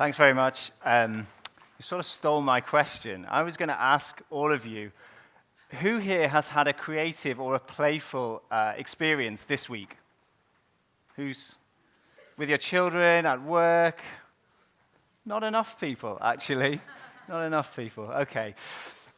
Thanks very much. You sort of stole my question. I was going to ask all of you, who here has had a creative or a playful experience this week? Who's with your children, at work? Not enough people, actually. Not enough people. Okay.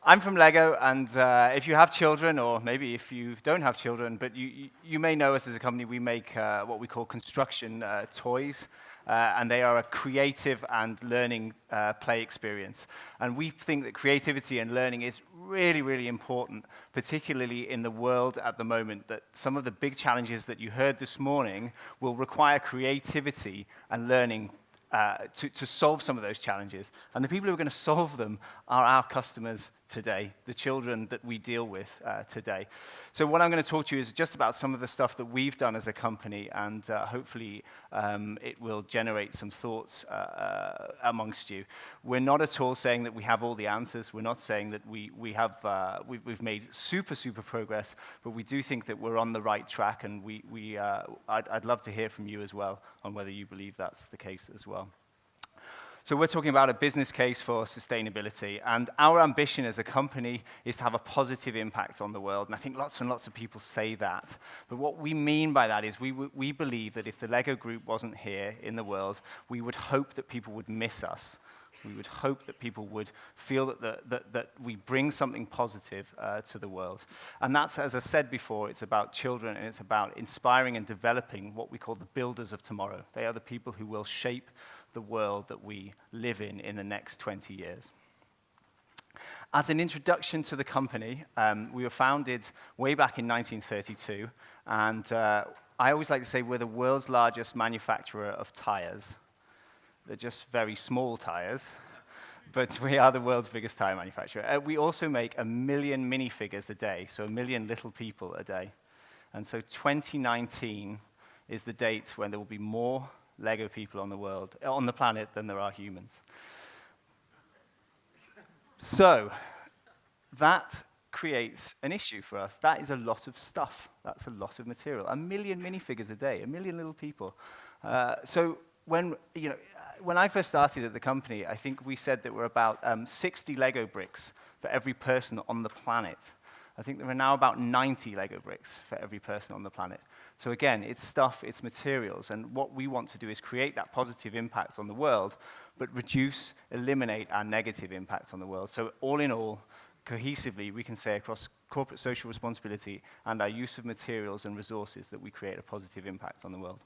I'm from Lego, and if you have children, or maybe if you don't have children, but you may know us as a company, we make what we call construction toys, and they are a creative and learning play experience. And we think that creativity and learning is really, really important, particularly in the world at the moment, that some of the big challenges that you heard this morning will require creativity and learning to solve some of those challenges. And the people who are going to solve them are our customers today, the children that we deal with today. So what I'm going to talk to you is just about some of the stuff that we've done as a company, and hopefully it will generate some thoughts amongst you. We're not at all saying that we have all the answers. We're not saying that we've made super progress, but we do think that we're on the right track, and I'd love to hear from you as well on whether you believe that's the case as well. So we're talking about a business case for sustainability, and our ambition as a company is to have a positive impact on the world, and I think lots and lots of people say that. But what we mean by that is we believe that if the Lego Group wasn't here in the world, we would hope that people would miss us. We would hope that people would feel that we bring something positive to the world. And that's, as I said before, it's about children, and it's about inspiring and developing what we call the builders of tomorrow. They are the people who will shape the world that we live in the next 20 years. As an introduction to the company, we were founded way back in 1932, and I always like to say we're the world's largest manufacturer of tires. They're just very small tires, but we are the world's biggest tire manufacturer. We also make 1 million minifigures a day, so 1 million little people a day. And so 2019 is the date when there will be more Lego people on the planet than there are humans. So that creates an issue for us. That is a lot of stuff. That's a lot of material. 1 million minifigures a day, 1 million little people. So when I first started at the company, I think we said that we're about 60 Lego bricks for every person on the planet. I think there are now about 90 Lego bricks for every person on the planet. So again, it's stuff, it's materials, and what we want to do is create that positive impact on the world, but eliminate our negative impact on the world. So all in all, cohesively, we can say across corporate social responsibility and our use of materials and resources that we create a positive impact on the world.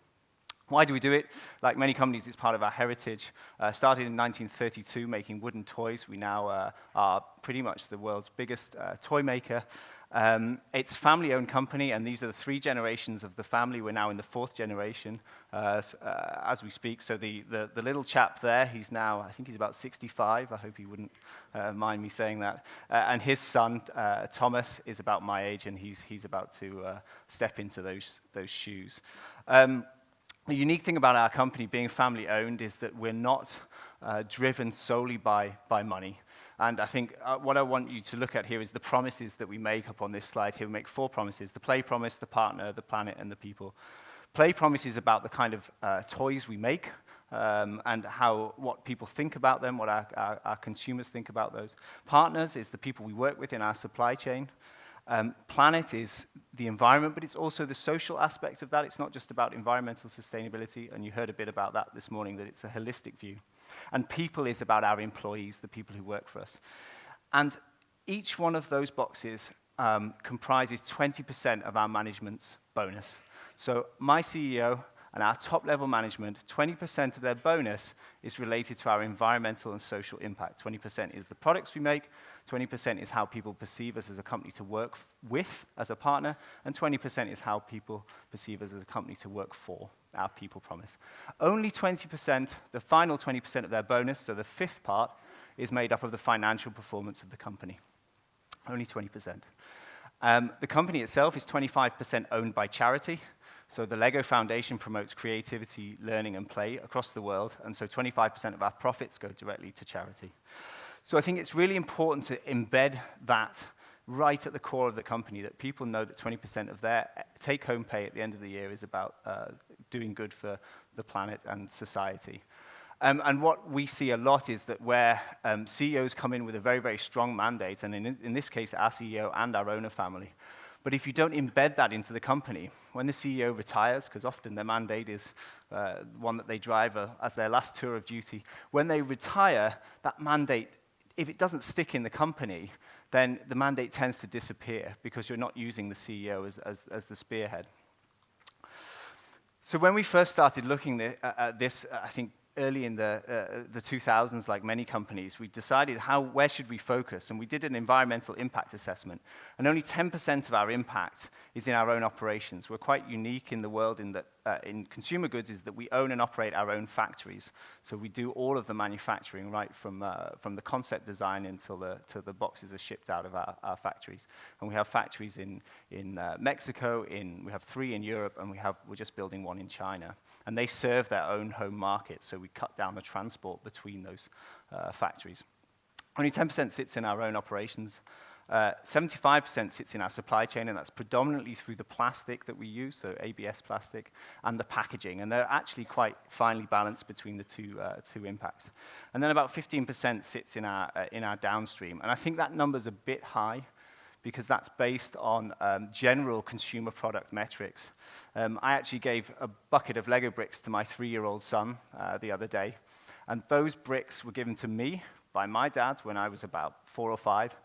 Why do we do it? Like many companies, it's part of our heritage. Started in 1932 making wooden toys. We now are pretty much the world's biggest toy maker. It's a family-owned company, and these are the 3 generations of the family. We're now in the 4th generation as we speak. So the little chap there, he's now, I think he's about 65. I hope he wouldn't mind me saying that. And his son, Thomas, is about my age, and he's about to step into those shoes. The unique thing about our company being family-owned is that we're not driven solely by money. And I think what I want you to look at here is the promises that we make up on this slide here. We make 4 promises: the play promise, the partner, the planet, and the people. Play promise is about the kind of toys we make and what people think about them, what our consumers think about those. Partners is the people we work with in our supply chain. Planet is the environment, but it's also the social aspect of that. It's not just about environmental sustainability, and you heard a bit about that this morning, that it's a holistic view. And people is about our employees, the people who work for us. And each one of those boxes comprises 20% of our management's bonus. So my CEO and our top-level management, 20% of their bonus is related to our environmental and social impact. 20% is the products we make, 20% is how people perceive us as a company to work with as a partner, and 20% is how people perceive us as a company to work for, our people promise. Only 20%, the final 20% of their bonus, so the 5th part, is made up of the financial performance of the company. Only 20%. The company itself is 25% owned by charity. So the Lego Foundation promotes creativity, learning, and play across the world, and so 25% of our profits go directly to charity. So I think it's really important to embed that right at the core of the company, that people know that 20% of their take-home pay at the end of the year is about doing good for the planet and society. And what we see a lot is that where CEOs come in with a very, very strong mandate, and in this case, our CEO and our owner family, but if you don't embed that into the company, when the CEO retires, because often their mandate is one that they drive as their last tour of duty, when they retire, that mandate, if it doesn't stick in the company, then the mandate tends to disappear because you're not using the CEO as the spearhead. So when we first started looking at this, I think early in the 2000s, like many companies, we decided where should we focus, and we did an environmental impact assessment. And only 10% of our impact is in our own operations. We're quite unique in the world in that in consumer goods is that we own and operate our own factories. So we do all of the manufacturing right from the concept design until the boxes are shipped out of our factories. And we have factories in Mexico, we have 3 in Europe, and we're just building 1 in China. And they serve their own home market, so we cut down the transport between those factories. Only 10% sits in our own operations. 75% sits in our supply chain, and that's predominantly through the plastic that we use, so ABS plastic, and the packaging. And they're actually quite finely balanced between the two impacts. And then about 15% sits in our downstream. And I think that number's a bit high because that's based on general consumer product metrics. I actually gave a bucket of Lego bricks to my 3-year-old son the other day, and those bricks were given to me by my dad when I was about 4 or 5.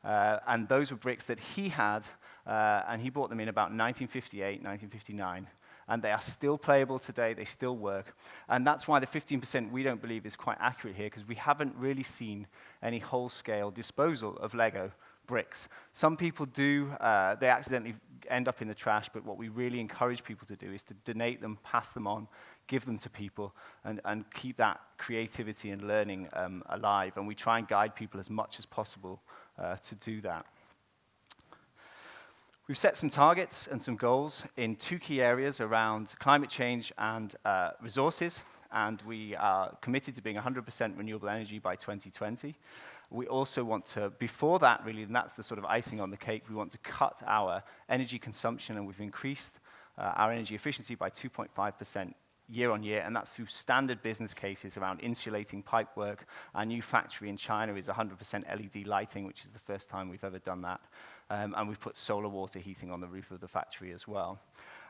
And those were bricks that he had, and he bought them in about 1958, 1959. And they are still playable today, they still work. And that's why the 15% we don't believe is quite accurate here, because we haven't really seen any whole-scale disposal of Lego bricks. Some people do, they accidentally end up in the trash, but what we really encourage people to do is to donate them, pass them on, give them to people, and keep that creativity and learning alive. And we try and guide people as much as possible to do that. We've set some targets and some goals in 2 key areas around climate change and resources, and we are committed to being 100% renewable energy by 2020. We also want to, before that really, and that's the sort of icing on the cake, we want to cut our energy consumption, and we've increased our energy efficiency by 2.5% year on year, and that's through standard business cases around insulating pipework. Our new factory in China is 100% LED lighting, which is the first time we've ever done that. And we've put solar water heating on the roof of the factory as well.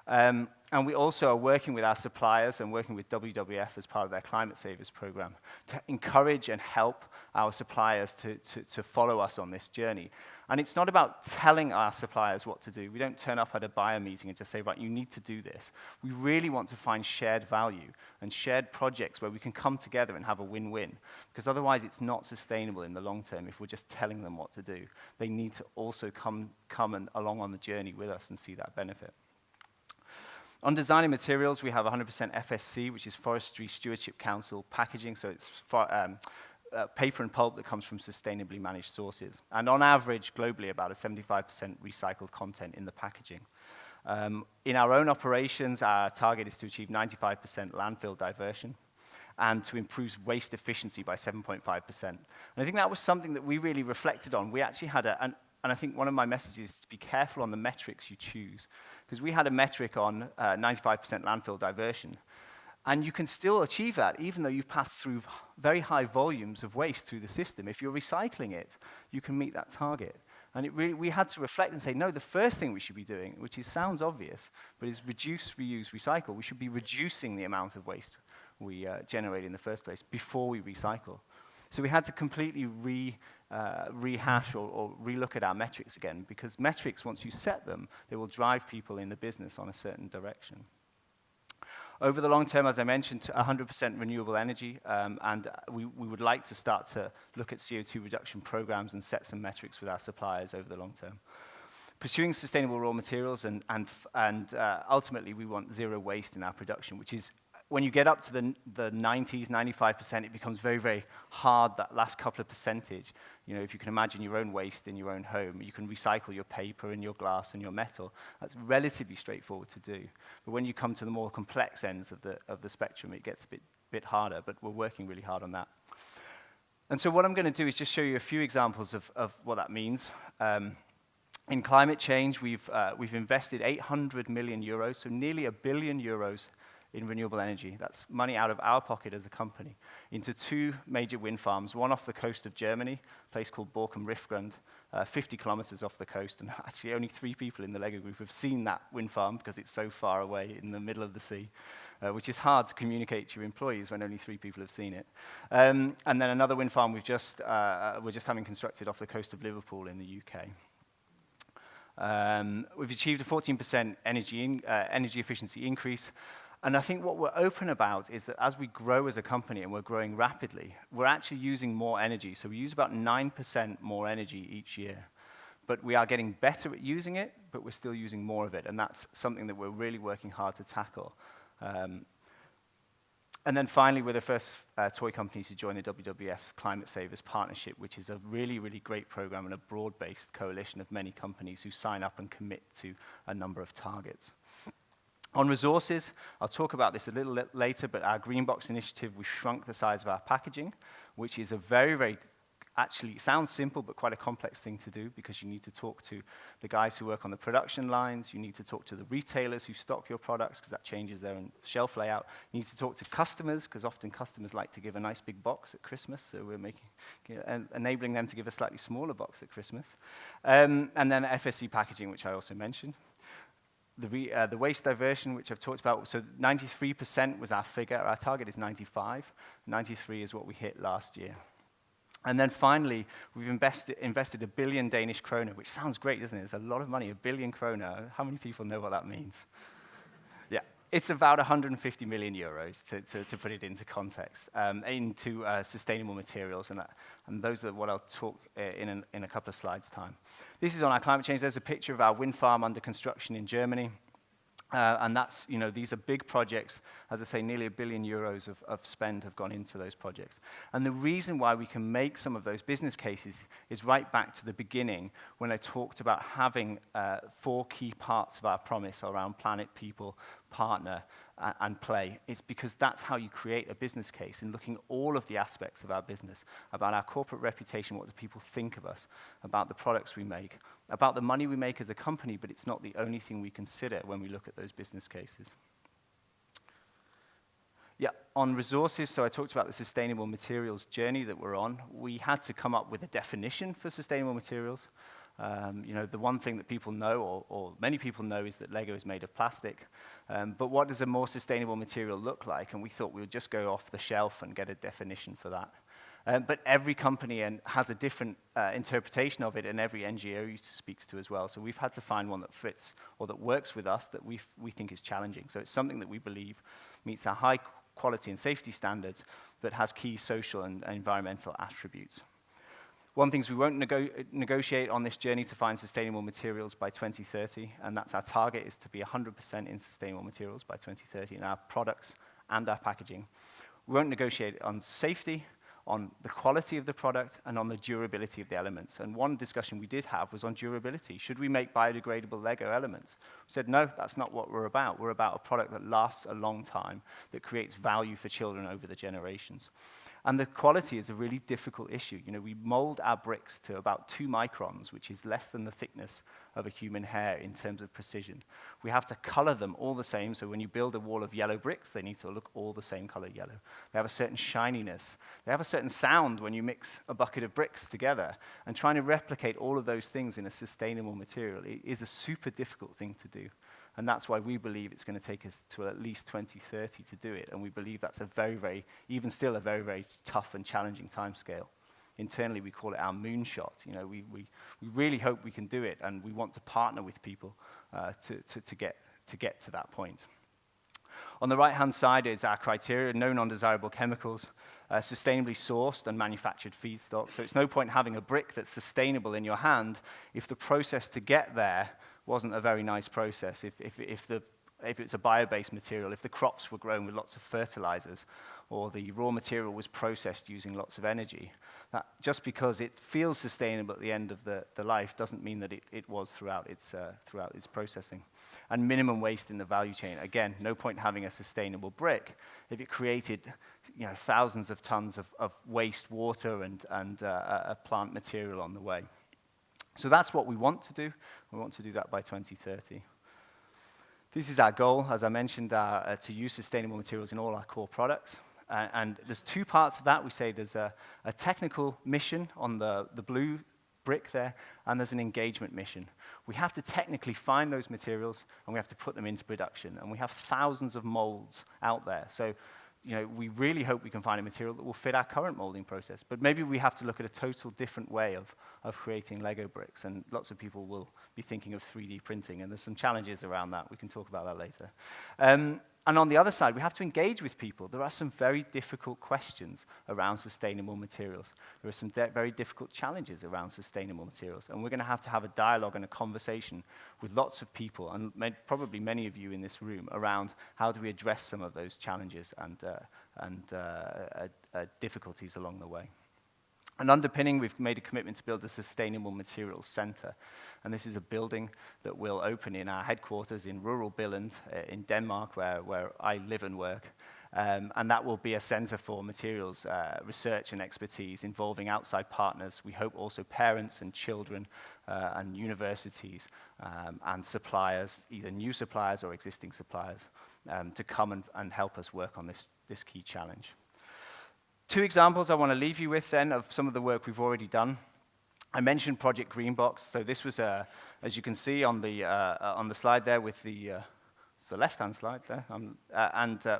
And we also are working with our suppliers and working with WWF as part of their Climate Savers program to encourage and help our suppliers to follow us on this journey. And it's not about telling our suppliers what to do. We don't turn up at a buyer meeting and just say, right, you need to do this. We really want to find shared value and shared projects where we can come together and have a win-win, because otherwise it's not sustainable in the long term if we're just telling them what to do. They need to also come along on the journey with us and see that benefit. On designing materials, we have 100% FSC, which is Forestry Stewardship Council packaging, so it's paper and pulp that comes from sustainably managed sources. And on average, globally, about a 75% recycled content in the packaging. In our own operations, our target is to achieve 95% landfill diversion and to improve waste efficiency by 7.5%. And I think that was something that we really reflected on. We actually had and I think one of my messages is to be careful on the metrics you choose, because we had a metric on 95% landfill diversion. And you can still achieve that, even though you've passed through very high volumes of waste through the system. If you're recycling it, you can meet that target. And we had to reflect and say, no, the first thing we should be doing, which sounds obvious, but is reduce, reuse, recycle. We should be reducing the amount of waste we generate in the first place before we recycle. So we had to completely rehash or relook at our metrics again, because metrics, once you set them, they will drive people in the business on a certain direction. Over the long term, as I mentioned, 100% renewable energy, and we would like to start to look at CO2 reduction programs and set some metrics with our suppliers over the long term. Pursuing sustainable raw materials, and ultimately we want zero waste in our production, which is, when you get up to the 90s, 95%, it becomes very, very hard, that last couple of percentage. You know, if you can imagine your own waste in your own home, you can recycle your paper and your glass and your metal. That's relatively straightforward to do. But when you come to the more complex ends of the spectrum, it gets a bit harder, but we're working really hard on that. And so what I'm going to do is just show you a few examples of what that means. In climate change, we've invested 800 million euros, so nearly €1 billion in renewable energy. That's money out of our pocket as a company into 2 major wind farms, one off the coast of Germany, a place called Borkum-Riffgrund, 50 kilometers off the coast, and actually only 3 people in the LEGO group have seen that wind farm because it's so far away in the middle of the sea, which is hard to communicate to your employees when only 3 people have seen it. And then another wind farm we're just having constructed off the coast of Liverpool in the UK. We've achieved a 14% energy efficiency increase. And I think what we're open about is that as we grow as a company, and we're growing rapidly, we're actually using more energy. So we use about 9% more energy each year. But we are getting better at using it, but we're still using more of it. And that's something that we're really working hard to tackle. And then finally, we're the first toy company to join the WWF Climate Savers Partnership, which is a really, really great program and a broad-based coalition of many companies who sign up and commit to a number of targets. On resources, I'll talk about this a little later, but our Green Box initiative, we shrunk the size of our packaging, which is a very, very, actually, it sounds simple, but quite a complex thing to do because you need to talk to the guys who work on the production lines, you need to talk to the retailers who stock your products because that changes their shelf layout, you need to talk to customers because often customers like to give a nice big box at Christmas, so we're enabling them to give a slightly smaller box at Christmas. And then FSC packaging, which I also mentioned. The waste diversion, which I've talked about, so 93% was our figure. Our target is 95. 93 is what we hit last year. And then finally, we've invested 1 billion Danish kroner, which sounds great, doesn't it? It's a lot of money, 1 billion kroner. How many people know what that means? Yeah, it's about 150 million euros, to put it into context, into sustainable materials, and those are what I'll talk in a couple of slides' time. This is on our climate change. There's a picture of our wind farm under construction in Germany. And that's, these are big projects. As I say, nearly 1 billion euros of spend have gone into those projects. And the reason why we can make some of those business cases is right back to the beginning when I talked about having 4 key parts of our promise around planet, people, partner, and play. It's because that's how you create a business case, in looking at all of the aspects of our business, about our corporate reputation, what do people think of us, about the products we make, about the money we make as a company, but it's not the only thing we consider when we look at those business cases. Yeah, on resources, so I talked about the sustainable materials journey that we're on. We had to come up with a definition for sustainable materials. The one thing that people know, or many people know, is that Lego is made of plastic. But what does a more sustainable material look like? And we thought we would just go off the shelf and get a definition for that. But every company has a different interpretation of it, and every NGO speaks to as well. So we've had to find one that fits or that works with us that we think is challenging. So it's something that we believe meets our high quality and safety standards, but has key social and environmental attributes. One thing is we won't negotiate on this journey to find sustainable materials by 2030, and that's our target, is to be 100% in sustainable materials by 2030 in our products and our packaging. We won't negotiate on safety, on the quality of the product, and on the durability of the elements. And one discussion we did have was on durability. Should we make biodegradable Lego elements? We said, no, that's not what we're about. We're about a product that lasts a long time, that creates value for children over the generations. And the quality is a really difficult issue. We mold our bricks to about 2 microns, which is less than the thickness of a human hair in terms of precision. We have to color them all the same, so when you build a wall of yellow bricks, they need to look all the same color yellow. They have a certain shininess. They have a certain sound when you mix a bucket of bricks together. And trying to replicate all of those things in a sustainable material is a super difficult thing to do. And that's why we believe it's going to take us to at least 2030 to do it. And we believe that's a very, very, even still a very, very tough and challenging timescale. Internally, we call it our moonshot. We really hope we can do it, and we want to partner with people to get to that point. On the right-hand side is our criteria: no non-desirable chemicals, sustainably sourced and manufactured feedstock. So it's no point having a brick that's sustainable in your hand if the process to get there wasn't a very nice process. If it's a bio-based material, if the crops were grown with lots of fertilizers, or the raw material was processed using lots of energy, that just because it feels sustainable at the end of the life doesn't mean that it was throughout its processing. And minimum waste in the value chain. Again, no point having a sustainable brick if it created thousands of tons of waste water and a plant material on the way. So that's what we want to do. We want to do that by 2030. This is our goal, as I mentioned, to use sustainable materials in all our core products. And there's two parts of that. We say there's a technical mission on the blue brick there, and there's an engagement mission. We have to technically find those materials, and we have to put them into production. And we have thousands of molds out there. So, we really hope we can find a material that will fit our current molding process. But maybe we have to look at a total different way of creating Lego bricks. And lots of people will be thinking of 3D printing. And there's some challenges around that. We can talk about that later. And on the other side, we have to engage with people. There are some very difficult questions around sustainable materials. There are some very difficult challenges around sustainable materials. And we're going to have a dialogue and a conversation with lots of people, and probably many of you in this room, around how do we address some of those challenges and difficulties along the way. And underpinning, we've made a commitment to build a sustainable materials center. And this is a building that will open in our headquarters in rural Billund in Denmark, where I live and work. And that will be a center for materials research and expertise involving outside partners. We hope also parents and children and universities and suppliers, either new suppliers or existing suppliers, to come and help us work on this key challenge. Two examples I want to leave you with then of some of the work we've already done. I mentioned Project Greenbox. So this was, as you can see on the slide there with it's the left-hand slide there.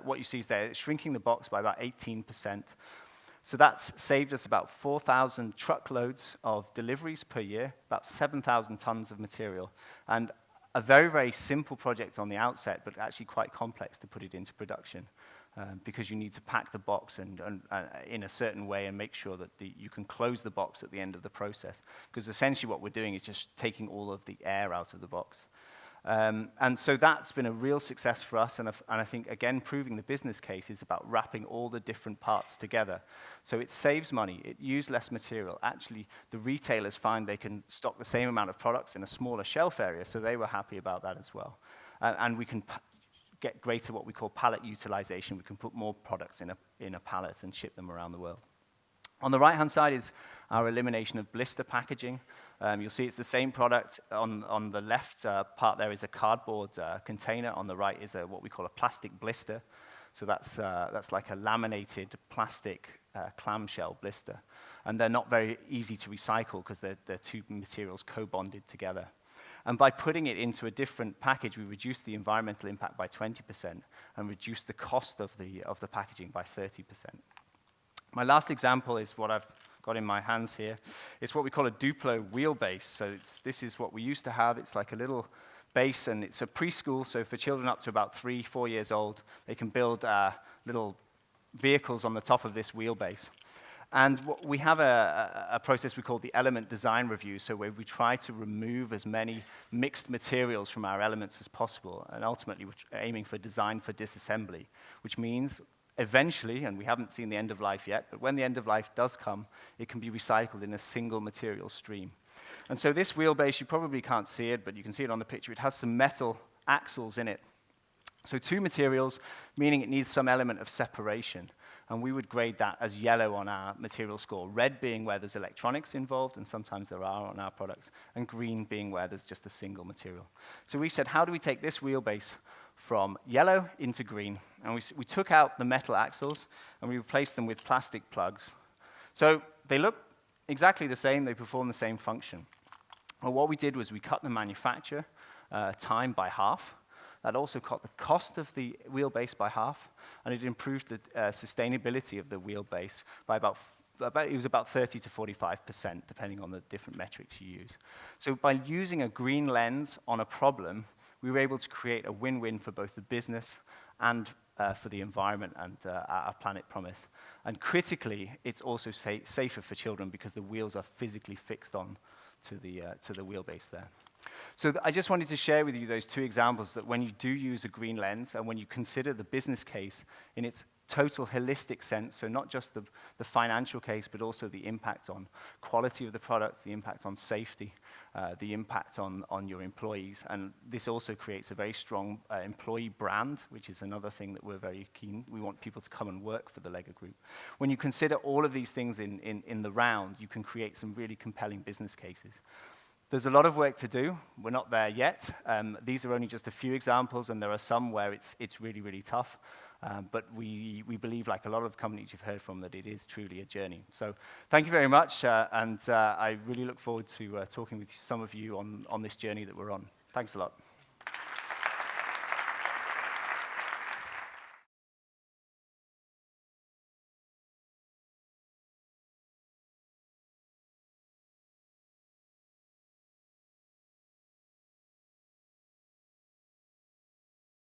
What you see is there, it's shrinking the box by about 18%. So that's saved us about 4,000 truckloads of deliveries per year, about 7,000 tons of material. And a very, very simple project on the outset, but actually quite complex to put it into production. Because you need to pack the box in a certain way and make sure that you can close the box at the end of the process. Because essentially what we're doing is just taking all of the air out of the box. And so that's been a real success for us, and I think, again, proving the business case is about wrapping all the different parts together. So it saves money, it uses less material. Actually, the retailers find they can stock the same amount of products in a smaller shelf area, so they were happy about that as well. And we can get greater what we call pallet utilization. We can put more products in a pallet and ship them around the world. On the right-hand side is our elimination of blister packaging. You'll see it's the same product. On the left part there is a cardboard container. On the right is what we call a plastic blister. So that's like a laminated plastic clamshell blister. And they're not very easy to recycle because they're two materials co-bonded together. And by putting it into a different package, we reduce the environmental impact by 20% and reduce the cost of the packaging by 30%. My last example is what I've got in my hands here. It's what we call a Duplo wheelbase. So this is what we used to have. It's like a little base, and it's a preschool. So for children up to about 3-4 years old, they can build little vehicles on the top of this wheelbase. And we have a process we call the element design review, so where we try to remove as many mixed materials from our elements as possible, and ultimately we're aiming for design for disassembly, which means eventually, and we haven't seen the end of life yet, but when the end of life does come, it can be recycled in a single material stream. And so this wheelbase, you probably can't see it, but you can see it on the picture. It has some metal axles in it. So two materials, meaning it needs some element of separation. And we would grade that as yellow on our material score, red being where there's electronics involved, and sometimes there are on our products, and green being where there's just a single material. So we said, how do we take this wheelbase from yellow into green? And we took out the metal axles, and we replaced them with plastic plugs. So they look exactly the same, they perform the same function. Well, what we did was we cut the manufacture time by half. That also cut the cost of the wheelbase by half, and it improved the sustainability of the wheelbase by about 30 to 45%, depending on the different metrics you use. So by using a green lens on a problem, we were able to create a win-win for both the business and for the environment and our planet promise. And critically, it's also safer for children because the wheels are physically fixed on to the wheelbase there. So I just wanted to share with you those two examples that when you do use a green lens and when you consider the business case in its total holistic sense, so not just the financial case, but also the impact on quality of the product, the impact on safety, the impact on your employees. And this also creates a very strong employee brand, which is another thing that we're very keen. We want people to come and work for the Lego Group. When you consider all of these things in the round, you can create some really compelling business cases. There's a lot of work to do. We're not there yet. These are only just a few examples, and there are some where it's really, really tough. But we believe, like a lot of companies you've heard from, that it is truly a journey. So thank you very much, and I really look forward to talking with some of you on this journey that we're on. Thanks a lot.